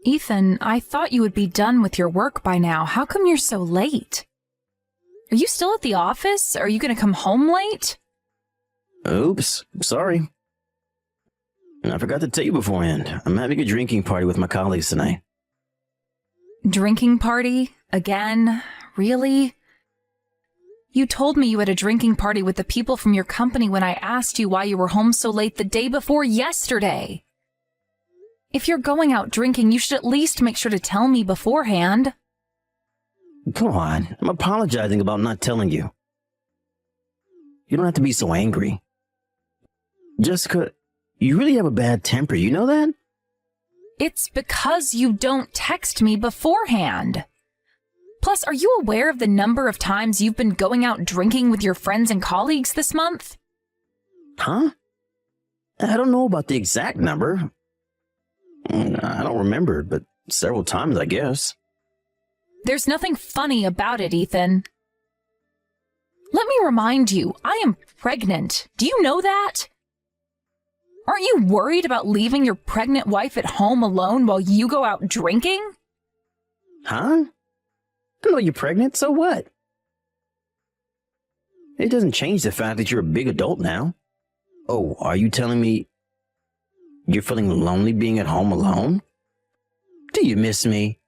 Ethan, I thought you would be done with your work by now. How come you're so late? Are you still at the office? Are you going to come home late? Oops, sorry. I forgot to tell you beforehand. I'm having a drinking party with my colleagues tonight. Drinking party? Again? Really? You told me you had a drinking party with the people from your company when I asked you why you were home so late the day before yesterday. If you're going out drinking, you should at least make sure to tell me beforehand. Come on, I'm apologizing about not telling you. You don't have to be so angry. Jessica, you really have a bad temper, you know that? It's because you don't text me beforehand. Plus, are you aware of the number of times you've been going out drinking with your friends and colleagues this month? Huh? I don't know about the exact number. I don't remember, but several times, I guess. There's nothing funny about it, Ethan. Let me remind you, I am pregnant. Do you know that? Aren't you worried about leaving your pregnant wife at home alone while you go out drinking? Huh? I know you're pregnant, so what? It doesn't change the fact that you're a big adult now. Oh, are you telling me you're feeling lonely being at home alone? Do you miss me?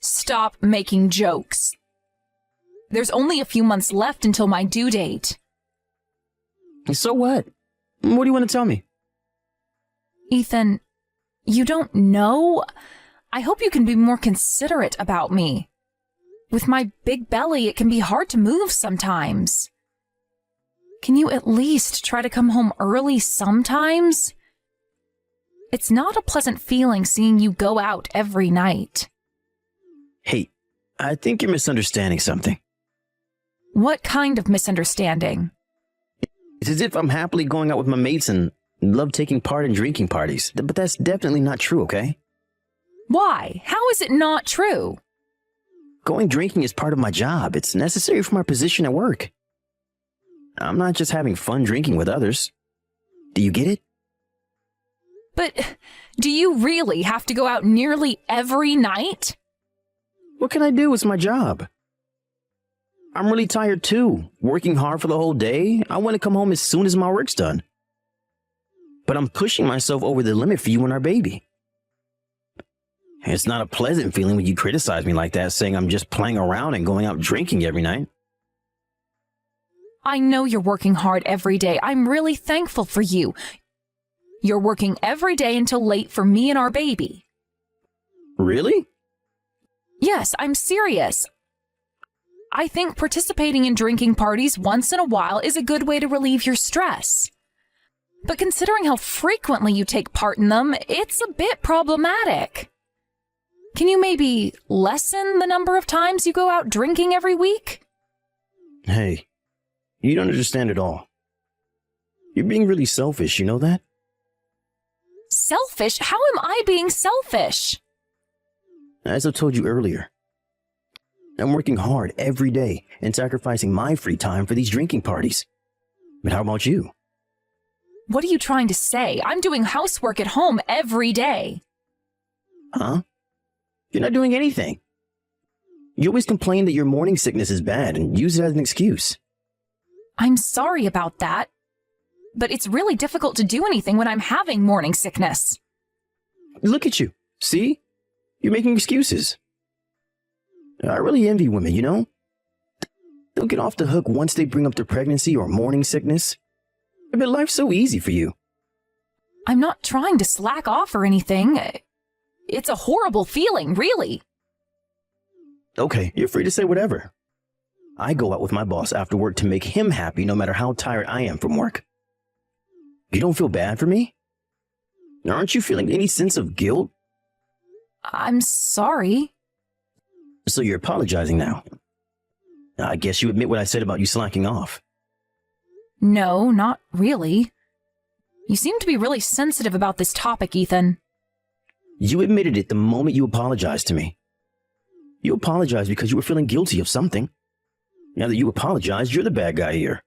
Stop making jokes. There's only a few months left until my due date. So what? What do you want to tell me? Ethan, you don't know? I hope you can be more considerate about me. With my big belly, it can be hard to move sometimes. Can you at least try to come home early sometimes? It's not a pleasant feeling seeing you go out every night. Hey, I think you're misunderstanding something. What kind of misunderstanding? It's as if I'm happily going out with my mates and love taking part in drinking parties. But that's definitely not true, okay? Why? How is it not true? Going drinking is part of my job. It's necessary for my position at work. I'm not just having fun drinking with others. Do you get it? But do you really have to go out nearly every night? What can I do? It's my job. I'm really tired too. Working hard for the whole day. I want to come home as soon as my work's done. But I'm pushing myself over the limit for you and our baby. It's not a pleasant feeling when you criticize me like that, saying I'm just playing around and going out drinking every night. I know you're working hard every day. I'm really thankful for you. You're working every day until late for me and our baby. Really? Yes, I'm serious. I think participating in drinking parties once in a while is a good way to relieve your stress. But considering how frequently you take part in them, it's a bit problematic. Can you maybe lessen the number of times you go out drinking every week? Hey, you don't understand at all. You're being really selfish, you know that? Selfish? How am I being selfish? As I told you earlier, I'm working hard every day and sacrificing my free time for these drinking parties. But how about you? What are you trying to say? I'm doing housework at home every day. Huh? You're not doing anything. You always complain that your morning sickness is bad and use it as an excuse. I'm sorry about that, but it's really difficult to do anything when I'm having morning sickness. Look at you. See? You're making excuses. I really envy women, you know? They'll get off the hook once they bring up their pregnancy or morning sickness. But life's so easy for you. I'm not trying to slack off or anything. It's a horrible feeling, really. Okay, you're free to say whatever. I go out with my boss after work to make him happy no matter how tired I am from work. You don't feel bad for me? Aren't you feeling any sense of guilt? I'm sorry. So you're apologizing now. I guess you admit what I said about you slacking off. No, not really. You seem to be really sensitive about this topic, Ethan. You admitted it the moment you apologized to me. You apologized because you were feeling guilty of something. Now that you apologized, you're the bad guy here.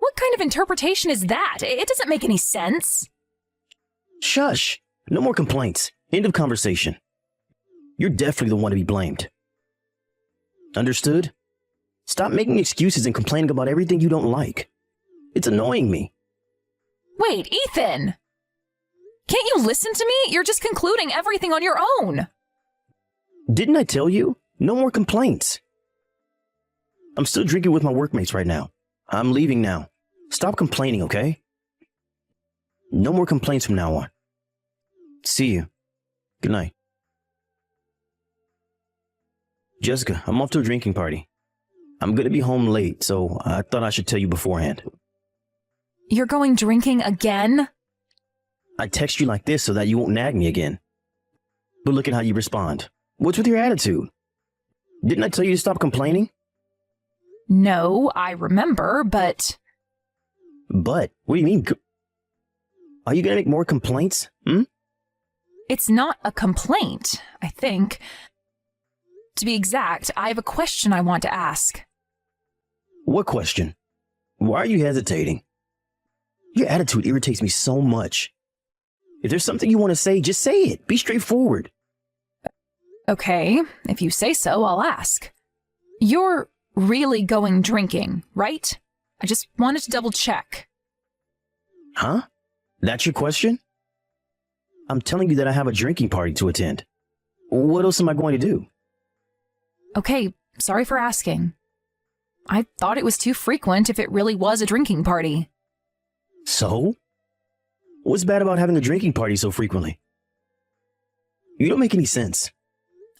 What kind of interpretation is that? It doesn't make any sense. Shush! No more complaints. End of conversation. You're definitely the one to be blamed. Understood? Stop making excuses and complaining about everything you don't like. It's annoying me. Wait, Ethan! Can't you listen to me? You're just concluding everything on your own. Didn't I tell you? No more complaints. I'm still drinking with my workmates right now. I'm leaving now. Stop complaining, okay? No more complaints from now on. See you. Good night. Jessica, I'm off to a drinking party. I'm going to be home late, so I thought I should tell you beforehand. You're going drinking again? I text you like this so that you won't nag me again. But look at how you respond. What's with your attitude? Didn't I tell you to stop complaining? No, I remember, but... But? What do you mean? Are you going to make more complaints? It's not a complaint, I think. To be exact, I have a question I want to ask. What question? Why are you hesitating? Your attitude irritates me so much. If there's something you want to say, just say it. Be straightforward. Okay, if you say so, I'll ask. You're really going drinking, right? I just wanted to double check. Huh? That's your question? I'm telling you that I have a drinking party to attend. What else am I going to do? Okay, sorry for asking. I thought it was too frequent if it really was a drinking party. So? What's bad about having a drinking party so frequently? You don't make any sense.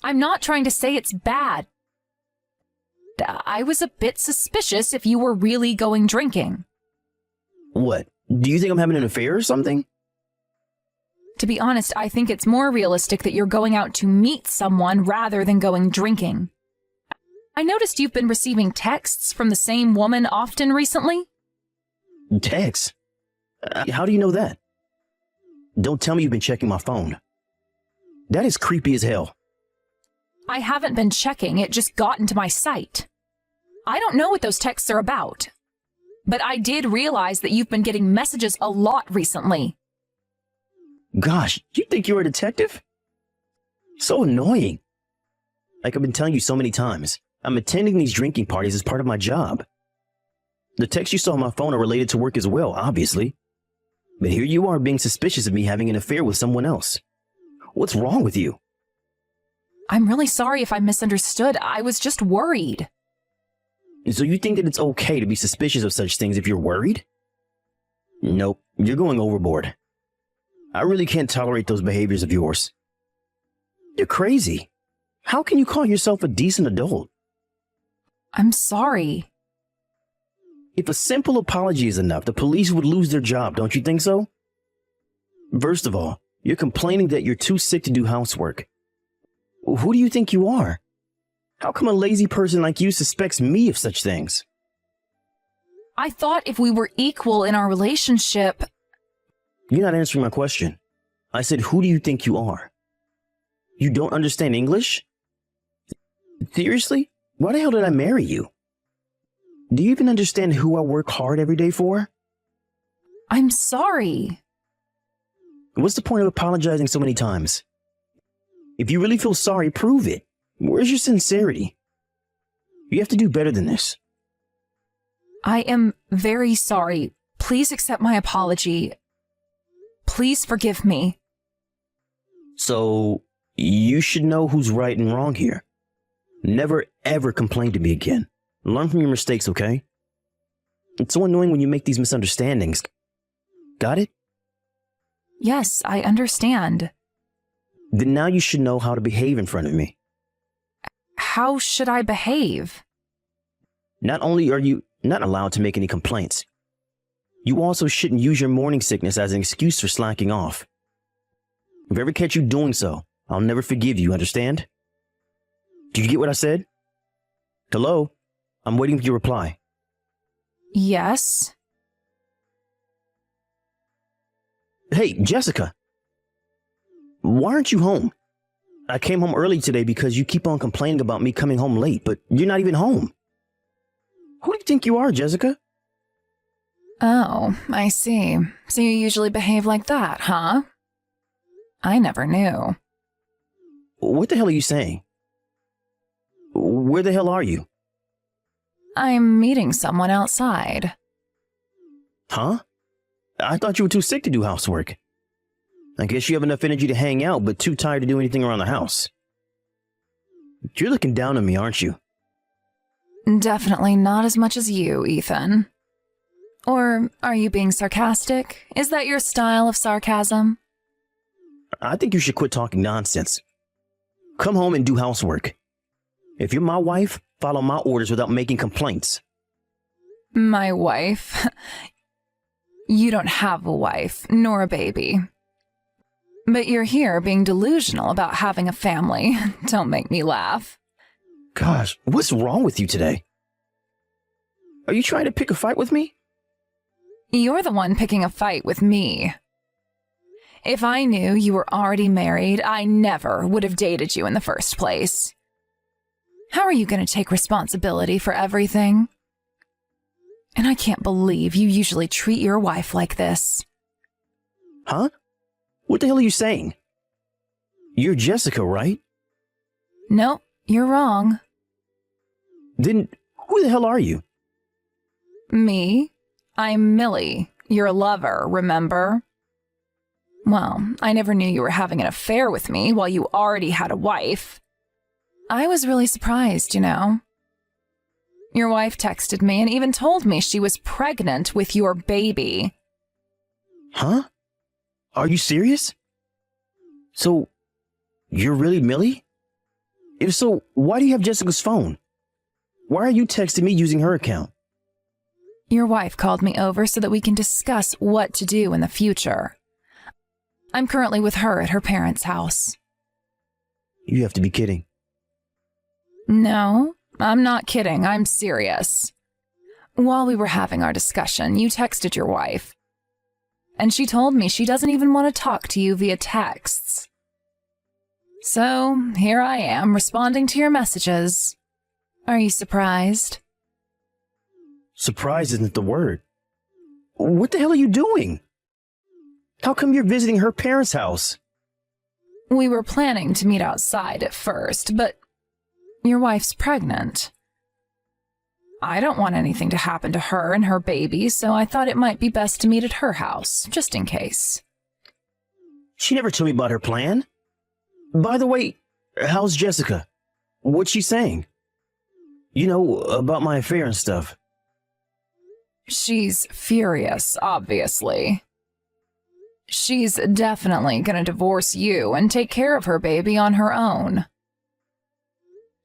I'm not trying to say it's bad. I was a bit suspicious if you were really going drinking. What? Do you think I'm having an affair or something? To be honest, I think it's more realistic that you're going out to meet someone rather than going drinking. I noticed you've been receiving texts from the same woman often recently. Texts? How do you know that? Don't tell me you've been checking my phone. That is creepy as hell. I haven't been checking, it just got into my sight. I don't know what those texts are about, but I did realize that you've been getting messages a lot recently. Gosh, you think you're a detective? So annoying. Like I've been telling you so many times, I'm attending these drinking parties as part of my job. The texts you saw on my phone are related to work as well, obviously. But here you are being suspicious of me having an affair with someone else. What's wrong with you? I'm really sorry if I misunderstood. I was just worried. So you think that it's okay to be suspicious of such things if you're worried? Nope, you're going overboard. I really can't tolerate those behaviors of yours. You're crazy. How can you call yourself a decent adult? I'm sorry. If a simple apology is enough, the police would lose their job, don't you think so? First of all, you're complaining that you're too sick to do housework. Who do you think you are? How come a lazy person like you suspects me of such things? I thought if we were equal in our relationship... You're not answering my question. I said, who do you think you are? You don't understand English? Seriously? Why the hell did I marry you? Do you even understand who I work hard every day for? I'm sorry. What's the point of apologizing so many times? If you really feel sorry, prove it. Where's your sincerity? You have to do better than this. I am very sorry. Please accept my apology. Please forgive me. So, you should know who's right and wrong here. Never ever complain to me again. Learn from your mistakes, okay? It's so annoying when you make these misunderstandings. Got it? Yes, I understand. Then now you should know how to behave in front of me. How should I behave? Not only are you not allowed to make any complaints, you also shouldn't use your morning sickness as an excuse for slacking off. If I ever catch you doing so, I'll never forgive you, understand? Did you get what I said? Hello? I'm waiting for your reply. Yes. Hey, Jessica. Why aren't you home? I came home early today because you keep on complaining about me coming home late, but you're not even home. Who do you think you are, Jessica? Oh, I see. So you usually behave like that, huh? I never knew. What the hell are you saying? Where the hell are you? I'm meeting someone outside. Huh? I thought you were too sick to do housework. I guess you have enough energy to hang out, but too tired to do anything around the house. You're looking down on me, aren't you? Definitely not as much as you, Ethan. Or are you being sarcastic? Is that your style of sarcasm? I think you should quit talking nonsense. Come home and do housework. If you're my wife, follow my orders without making complaints. My wife? You don't have a wife, nor a baby. But you're here being delusional about having a family. Don't make me laugh. Gosh, what's wrong with you today? Are you trying to pick a fight with me? You're the one picking a fight with me. If I knew you were already married, I never would have dated you in the first place. How are you going to take responsibility for everything? And I can't believe you usually treat your wife like this. Huh? What the hell are you saying? You're Jessica, right? Nope, you're wrong. Then who the hell are you? Me? I'm Millie, your lover, remember? Well, I never knew you were having an affair with me while you already had a wife. I was really surprised, you know. Your wife texted me and even told me she was pregnant with your baby. Huh? Are you serious? So, you're really Millie? If so, why do you have Jessica's phone? Why are you texting me using her account? Your wife called me over so that we can discuss what to do in the future. I'm currently with her at her parents' house. You have to be kidding. No, I'm not kidding. I'm serious. While we were having our discussion, you texted your wife. And she told me she doesn't even want to talk to you via texts. So, here I am, responding to your messages. Are you surprised? Surprise isn't the word. What the hell are you doing? How come you're visiting her parents' house? We were planning to meet outside at first, but your wife's pregnant. I don't want anything to happen to her and her baby, so I thought it might be best to meet at her house, just in case. She never told me about her plan. By the way, how's Jessica? What's she saying? You know, about my affair and stuff. She's furious, obviously. She's definitely gonna divorce you and take care of her baby on her own.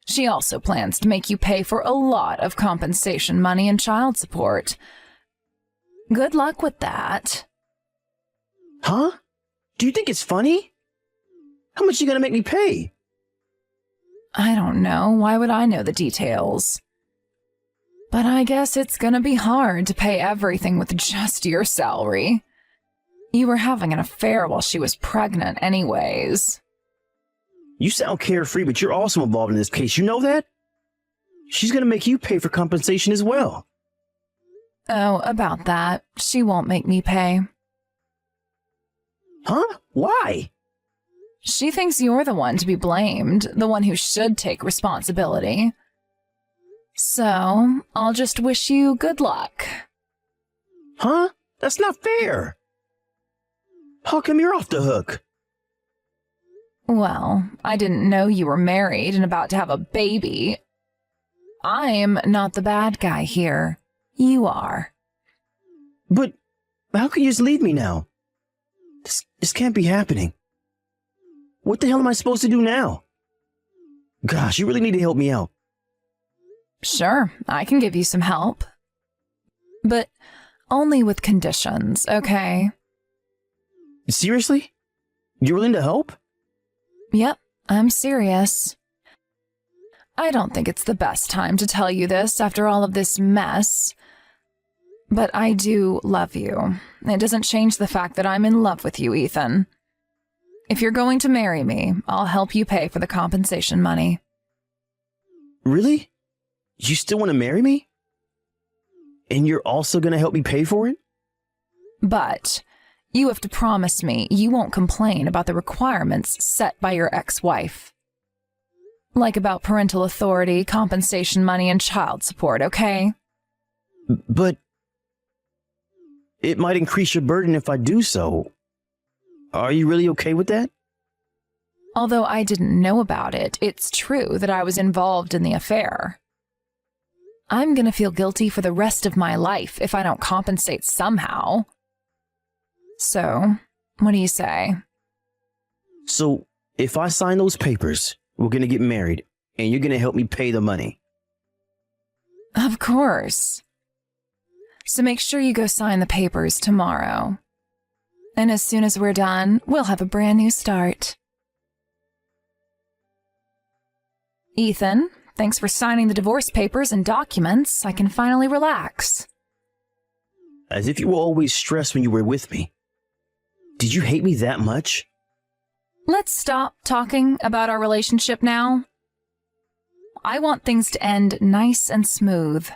She also plans to make you pay for a lot of compensation money and child support. Good luck with that. Huh? Do you think it's funny? How much are you gonna make me pay? I don't know. Why would I know the details? But I guess it's gonna be hard to pay everything with just your salary. You were having an affair while she was pregnant anyways. You sound carefree, but you're also involved in this case. You know that? She's gonna make you pay for compensation as well. Oh, about that. She won't make me pay. Huh? Why? She thinks you're the one to be blamed, the one who should take responsibility. So, I'll just wish you good luck. Huh? That's not fair. How come you're off the hook? Well, I didn't know you were married and about to have a baby. I'm not the bad guy here. You are. But how can you just leave me now? This can't be happening. What the hell am I supposed to do now? Gosh, you really need to help me out. Sure, I can give you some help. But only with conditions, okay? Seriously? You're willing to help? Yep, I'm serious. I don't think it's the best time to tell you this after all of this mess. But I do love you. It doesn't change the fact that I'm in love with you, Ethan. If you're going to marry me, I'll help you pay for the compensation money. Really? You still want to marry me? And you're also going to help me pay for it? But You have to promise me you won't complain about the requirements set by your ex-wife. Like about parental authority, compensation money, and child support, okay? But it might increase your burden if I do so. Are you really okay with that? Although I didn't know about it, it's true that I was involved in the affair. I'm gonna feel guilty for the rest of my life if I don't compensate somehow. So, what do you say? So, if I sign those papers, we're gonna get married, and you're gonna help me pay the money. Of course. So make sure you go sign the papers tomorrow. And as soon as we're done, we'll have a brand new start. Ethan, thanks for signing the divorce papers and documents. I can finally relax. As if you were always stressed when you were with me. Did you hate me that much? Let's stop talking about our relationship now. I want things to end nice and smooth.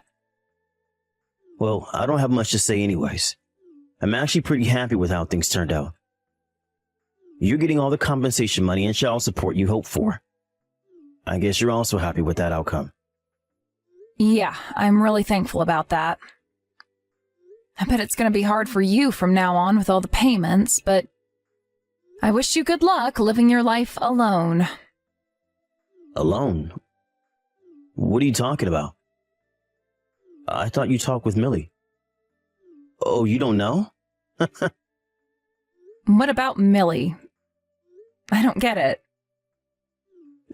Well, I don't have much to say anyways. I'm actually pretty happy with how things turned out. You're getting all the compensation money and child support you hoped for. I guess you're also happy with that outcome. Yeah, I'm really thankful about that. I bet it's going to be hard for you from now on with all the payments, but I wish you good luck living your life alone. Alone? What are you talking about? I thought you talked with Millie. Oh, you don't know? What about Millie? I don't get it.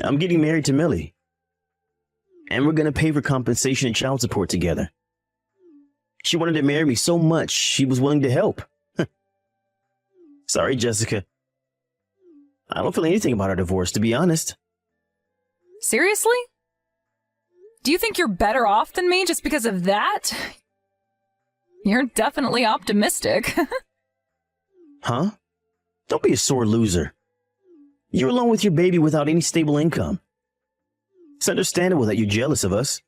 I'm getting married to Millie. And we're going to pay for compensation and child support together. She wanted to marry me so much, she was willing to help. Sorry, Jessica. I don't feel anything about our divorce, to be honest. Seriously? Do you think you're better off than me just because of that? You're definitely optimistic. Huh? Don't be a sore loser. You're alone with your baby without any stable income. It's understandable that you're jealous of us.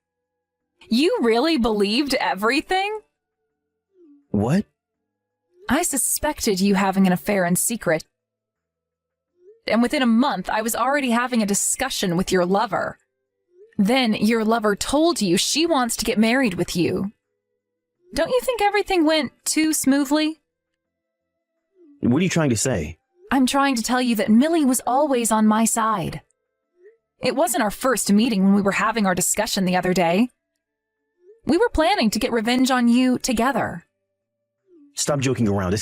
You really believed everything? What? I suspected you having an affair in secret. And within a month, I was already having a discussion with your lover. Then your lover told you she wants to get married with you. Don't you think everything went too smoothly? What are you trying to say? I'm trying to tell you that Millie was always on my side. It wasn't our first meeting when we were having our discussion the other day. We were planning to get revenge on you together. Stop joking around.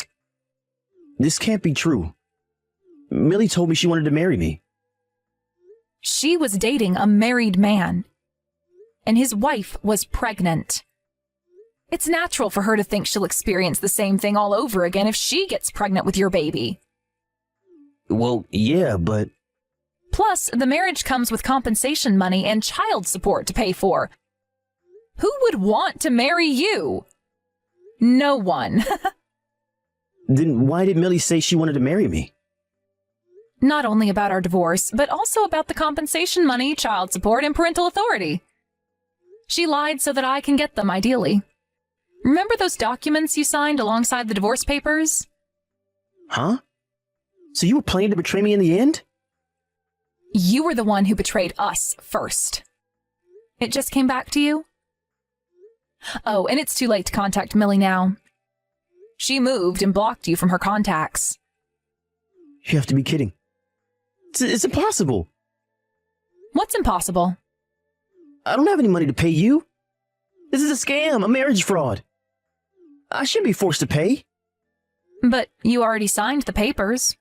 This can't be true. Millie told me she wanted to marry me. She was dating a married man, and his wife was pregnant. It's natural for her to think she'll experience the same thing all over again if she gets pregnant with your baby. Well, yeah, but... Plus, the marriage comes with compensation money and child support to pay for. Who would want to marry you? No one. Then why did Millie say she wanted to marry me? Not only about our divorce, but also about the compensation money, child support, and parental authority. She lied so that I can get them, ideally. Remember those documents you signed alongside the divorce papers? Huh? So you were planning to betray me in the end? You were the one who betrayed us first. It just came back to you? Oh, and it's too late to contact Millie now. She moved and blocked you from her contacts. You have to be kidding. It's impossible. What's impossible? I don't have any money to pay you. This is a scam, a marriage fraud. I shouldn't be forced to pay. But you already signed the papers.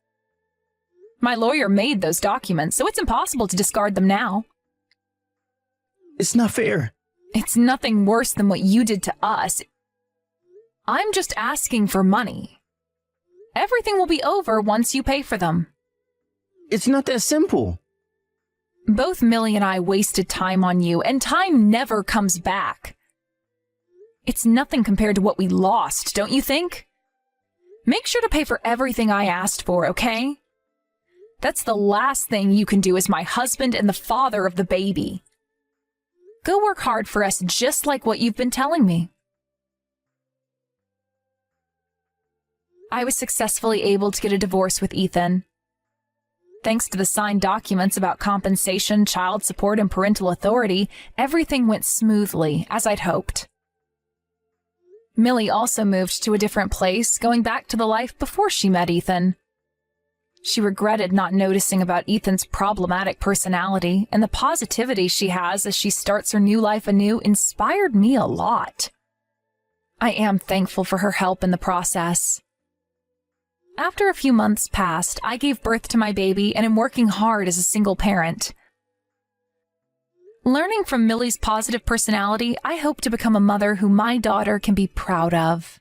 My lawyer made those documents, so it's impossible to discard them now. It's not fair. It's nothing worse than what you did to us. I'm just asking for money. Everything will be over once you pay for them. It's not that simple. Both Millie and I wasted time on you, and time never comes back. It's nothing compared to what we lost, don't you think? Make sure to pay for everything I asked for, okay? That's the last thing you can do as my husband and the father of the baby. Go work hard for us just like what you've been telling me. I was successfully able to get a divorce with Ethan. Thanks to the signed documents about compensation, child support, and parental authority, everything went smoothly, as I'd hoped. Millie also moved to a different place, going back to the life before she met Ethan. She regretted not noticing about Ethan's problematic personality, and the positivity she has as she starts her new life anew inspired me a lot. I am thankful for her help in the process. After a few months passed, I gave birth to my baby and am working hard as a single parent. Learning from Millie's positive personality, I hope to become a mother who my daughter can be proud of.